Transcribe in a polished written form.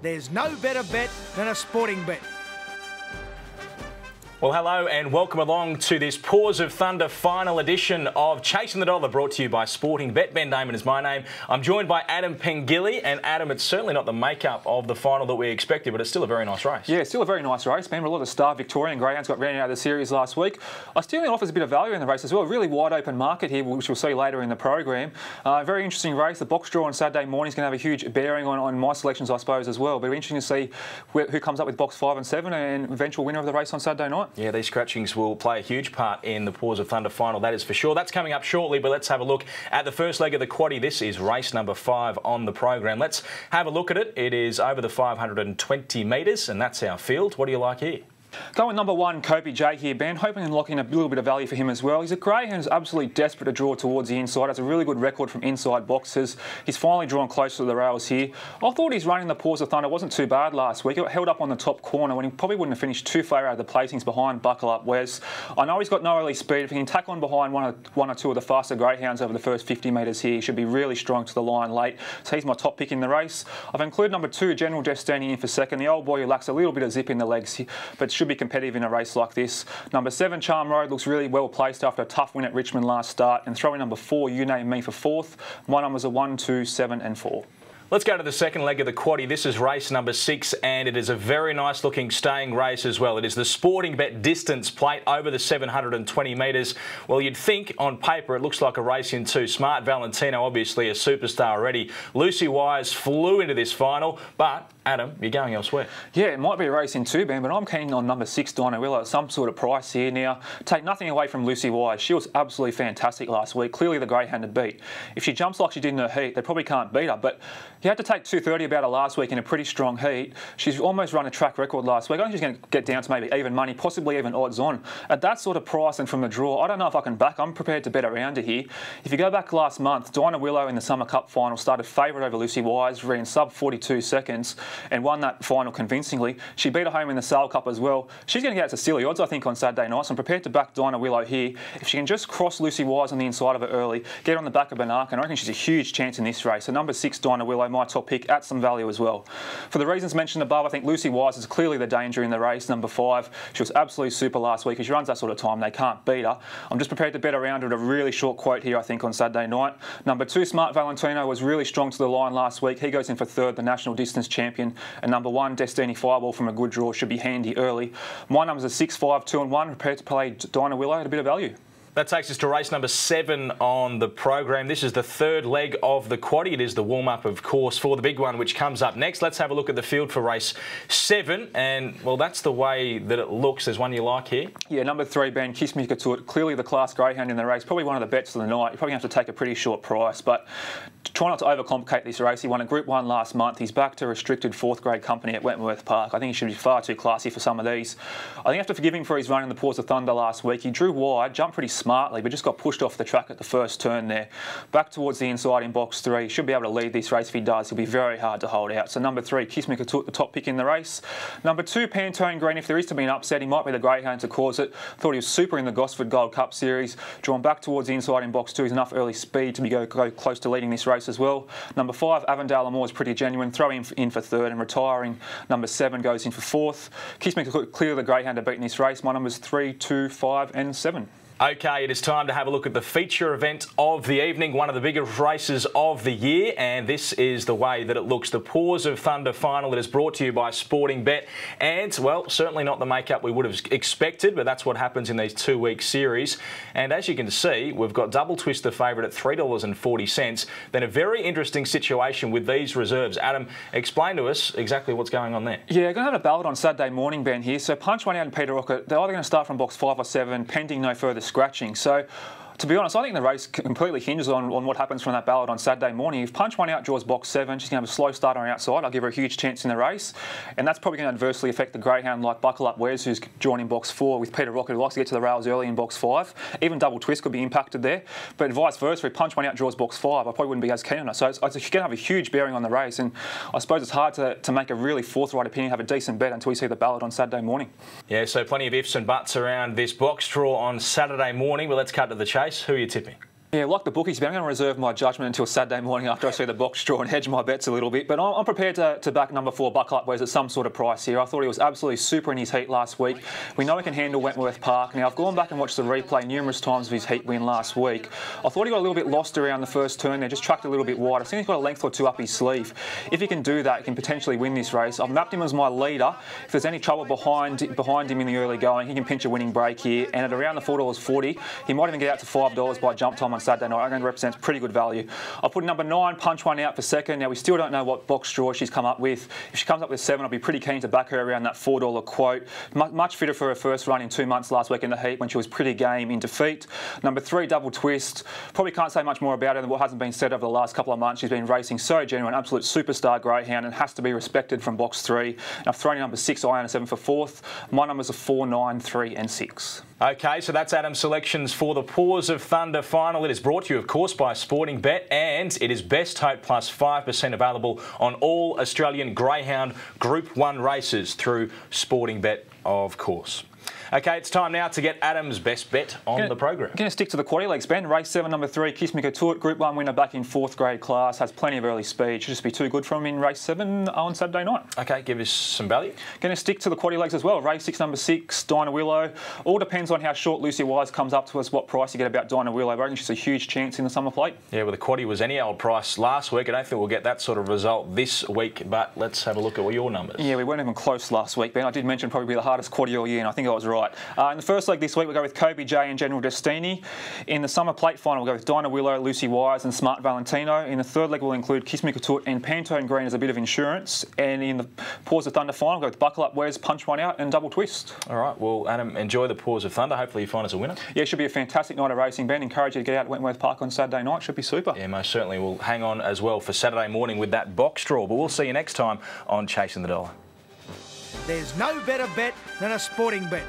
there's no better bet than a Sportingbet. Well, hello and welcome along to this Paws of Thunder final edition of Chasing the Dollar, brought to you by Sportingbet. Ben Damon is my name. I'm joined by Adam Pengilly, and Adam, it's certainly not the makeup of the final that we expected, but it's still a very nice race. Yeah, still a very nice race, Ben. A lot of star Victorian greyhounds got rounded out of the series last week. I still think it offers a bit of value in the race as well. A really wide open market here, which we'll see later in the program. Very interesting race. The box draw on Saturday morning is going to have a huge bearing on my selections, I suppose, as well. But it'll be interesting to see who comes up with box 5 and 7 and eventual winner of the race on Saturday night. Yeah, these scratchings will play a huge part in the Paws of Thunder final, that is for sure. That's coming up shortly, but let's have a look at the first leg of the quaddie. This is race number 5 on the program. Let's have a look at it. It is over the 520 metres, and that's our field. What do you like here? Going number 1, Kobe J here, Ben, hoping to lock in a little bit of value for him as well. He's a greyhound who's absolutely desperate to draw towards the inside, has a really good record from inside boxes. He's finally drawn close to the rails here. I thought his run in the Paws of Thunder wasn't too bad last week. It held up on the top corner when he probably wouldn't have finished too far out of the placings behind Buckle Up Wes. I know he's got no early speed. If he can tack on behind one or two of the faster greyhounds over the first 50 metres here, he should be really strong to the line late. So he's my top pick in the race. I've included number 2, General Destiny, in for second. The old boy who lacks a little bit of zip in the legs, but should be competitive in a race like this. Number 7, Charm Road, looks really well placed after a tough win at Richmond last start. And throwing number 4, You Name Me, for 4th. My numbers are 1, 2, 7 and 4. Let's go to the second leg of the quaddie. This is race number 6, and it is a very nice looking staying race as well. It is the Sportingbet Distance Plate over the 720 metres. Well, you'd think on paper it looks like a race in 2. Smart Valentino, obviously a superstar already. Lucy Wise flew into this final, but Adam, you're going elsewhere. Yeah, it might be a race in 2, Ben, but I'm keen on number 6, Dinah Willow, at some sort of price here. Now, take nothing away from Lucy Wise. She was absolutely fantastic last week. Clearly the greyhound to beat. If she jumps like she did in her heat, they probably can't beat her, but you had to take 230 about her last week in a pretty strong heat. She's almost run a track record last week. I think she's going to get down to maybe even money, possibly even odds on. At that sort of price and from the draw, I don't know if I can back. I'm prepared to bet around her here. If you go back last month, Dinah Willow in the Summer Cup final started favourite over Lucy Wise, ran sub 42 seconds and won that final convincingly. She beat her home in the Sale Cup as well. She's going to get out to silly odds, I think, on Saturday night. So I'm prepared to back Dinah Willow here. If she can just cross Lucy Wise on the inside of her early, get on the back of Banaka, and I reckon she's a huge chance in this race. So number 6, Dinah Willow, my top pick, at some value as well. For the reasons mentioned above, I think Lucy Wise is clearly the danger in the race. Number 5, she was absolutely super last week. If she runs that sort of time, they can't beat her. I'm just prepared to bet around her at a really short quote here, I think, on Saturday night. Number 2, Smart Valentino, was really strong to the line last week. He goes in for 3rd, the national distance champion. And number 1, Destiny Fireball, from a good draw, should be handy early. My numbers are 6, 5, 2 and 1. Prepared to play Dinah Willow at a bit of value. That takes us to race number 7 on the program. This is the 3rd leg of the quaddie. It is the warm-up, of course, for the big one, which comes up next. Let's have a look at the field for race 7. And, well, that's the way that it looks. There's one you like here. Yeah, number 3, Ben, Kiss Me Couture. Clearly the class greyhound in the race. Probably one of the bets of the night. You probably have to take a pretty short price, but try not to overcomplicate this race. He won a Group 1 last month. He's back to restricted 4th grade company at Wentworth Park. I think he should be far too classy for some of these. I think you have to forgive him for his run in the Paws of Thunder last week. He drew wide, jumped pretty smartly, but just got pushed off the track at the first turn there. Back towards the inside in box 3. Should be able to lead this race. If he does, he'll be very hard to hold out. So number 3, Kiss Me Couture, the top pick in the race. Number 2, Pantone Green. If there is to be an upset, he might be the greyhound to cause it. Thought he was super in the Gosford Gold Cup series. Drawn back towards the inside in box 2. He's enough early speed to go close to leading this race as well. Number 5, Avondale Amore, is pretty genuine. Throw him in for 3rd, and retiring number 7 goes in for 4th. Kiss Me Couture, clear the greyhound to beat in this race. My numbers 3, 2, 5 and 7. Okay, it is time to have a look at the feature event of the evening, one of the biggest races of the year, and this is the way that it looks. The Paws of Thunder final that is brought to you by Sportingbet, and, well, certainly not the makeup we would have expected, but that's what happens in these 2-week series. And as you can see, we've got Double Twist the favourite at $3.40. Then a very interesting situation with these reserves. Adam, explain to us exactly what's going on there. Yeah, going to have a ballot on Saturday morning, Ben, here. So Punch One Out and Peter Rocket, they're either going to start from box 5 or 7, pending no further scratching. So, to be honest, I think the race completely hinges on what happens from that ballot on Saturday morning. If Punch One Out draws box 7, she's going to have a slow start on her outside. I'll give her a huge chance in the race. And that's probably going to adversely affect the greyhound like Buckle Up Wes, who's drawn in box 4, with Peter Rocket, who likes to get to the rails early in box 5. Even Double Twist could be impacted there. But vice versa, if Punch One Out draws box 5, I probably wouldn't be as keen on it. So it's going to have a huge bearing on the race. And I suppose it's hard to make a really forthright opinion, have a decent bet until we see the ballot on Saturday morning. Yeah, so plenty of ifs and buts around this box draw on Saturday morning. But let's cut to the chase. Who are you tipping? Yeah, like the bookies, but I'm going to reserve my judgment until Saturday morning after I see the box draw and hedge my bets a little bit. But I'm prepared to back number 4, Buckle Up Wes, at some sort of price here. I thought he was absolutely super in his heat last week. We know he can handle Wentworth Park. Now, I've gone back and watched the replay numerous times of his heat win last week. I thought he got a little bit lost around the first turn there, just tracked a little bit wide. I think he's got a length or two up his sleeve. If he can do that, he can potentially win this race. I've mapped him as my leader. If there's any trouble behind him in the early going, he can pinch a winning break here. And at around the $4.40, he might even get out to $5 by jump time on Saturday night. I'm going to represents pretty good value. I'll put number 9, Punch One out for second. Now, we still don't know what box draw she's come up with. If she comes up with 7, I'll be pretty keen to back her around that $4 quote. Much fitter for her first run in 2 months last week in the heat when she was pretty game in defeat. Number 3, Double Twist. Probably can't say much more about her than what hasn't been said over the last couple of months. She's been racing so genuine, absolute superstar greyhound, and has to be respected from box 3. And I've thrown in number 6, Iron 7 for 4th. My numbers are 4, 9, 3 and 6. Okay, so that's Adam's selections for the Paws of Thunder final. It is brought to you, of course, by Sportingbet, and it is Best Hope plus 5% available on all Australian Greyhound Group 1 races through Sportingbet, of course. Okay, it's time now to get Adam's best bet on the program. Going to stick to the quaddy legs, Ben. Race 7, number 3, Kiss Me Couture, Group 1 winner back in 4th grade class. Has plenty of early speed. Should just be too good for him in race 7 on Saturday night. Okay, give us some value. Going to stick to the quaddy legs as well. Race 6, number 6, Dinah Willow. All depends on how short Lucy Wise comes up to us, what price you get about Dinah Willow. I reckon she's a huge chance in the Summer Plate. Yeah, well, the quaddy was any old price last week. I don't think we'll get that sort of result this week, but let's have a look at your numbers. Yeah, we weren't even close last week, Ben. I did mention probably the hardest quaddy all year, and I think I was right. In the first leg this week, we'll go with Kobe J and General Destiny. In the Summer Plate final, we'll go with Dinah Willow, Lucy Wise and Smart Valentino. In the third leg, we'll include Kiss Me Couture and Pantone Green as a bit of insurance. And in the Paws of Thunder final, we'll go with Buckle Up Wes, Punch One Out and Double Twist. All right, well, Adam, enjoy the Paws of Thunder. Hopefully you find us a winner. Yeah, it should be a fantastic night of racing, Ben. Encourage you to get out at Wentworth Park on Saturday night. Should be super. Yeah, most certainly. We'll hang on as well for Saturday morning with that box draw. But we'll see you next time on Chasing the Dollar. There's no better bet than a sporting bet.